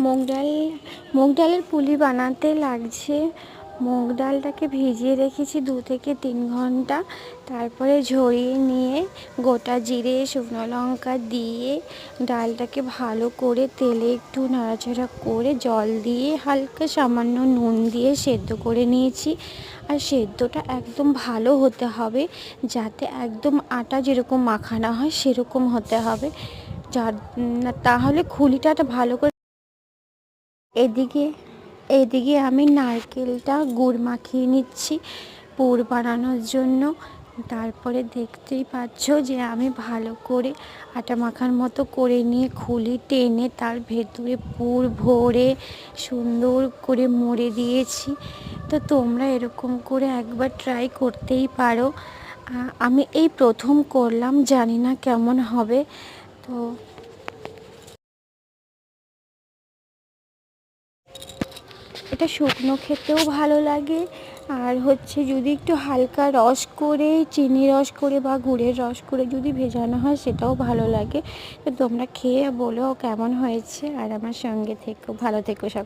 মুগ ডাল মুগ ডালের পুলি বানাতে লাগছে মুগ ডালটাকে ভিজিয়ে রেখেছি 2 থেকে 3 ঘন্টা। তারপরে ঝরিয়ে নিয়ে গোটা জিরে শুকনো লঙ্কা দিয়ে ডালটাকে ভালো করে তেলে একটু নাড়াচাড়া করে জল দিয়ে হালকা সামান্য নুন দিয়ে সেদ্ধ করে নিয়েছি। আর সেদ্ধটা একদম ভালো হতে হবে, যাতে একদম আটা যেরকম মাখানো হয় সেরকম হতে হবে, যার তাহলে খুলিটা ভালো করে। এদিকে এদিকে আমি নারকেলটা গুড় মাখিয়ে নিচ্ছি পুর বানানোর জন্য। তারপরে দেখতেই পাচ্ছ যে আমি ভালো করে আটা মাখার মতো করে নিয়ে খুলি টেনে তার ভেতরে পুর ভরে সুন্দর করে মুড়ে দিয়েছি। তো তোমরা এরকম করে একবার ট্রাই করতেই পারো। আমি এই প্রথম করলাম, জানি না কেমন হবে। তো এটা শুকনো খেতেও ভালো লাগে, আর যদি একটু হালকা রস করে, চিনি রস করে বা গুড়ের রস করে যদি ভেজানো হয় সেটাও ভালো লাগে। তো তোমরা খেয়ে বলো কেমন হয়েছে, আর আমার সঙ্গে থেকো, ভালো থেকো সব।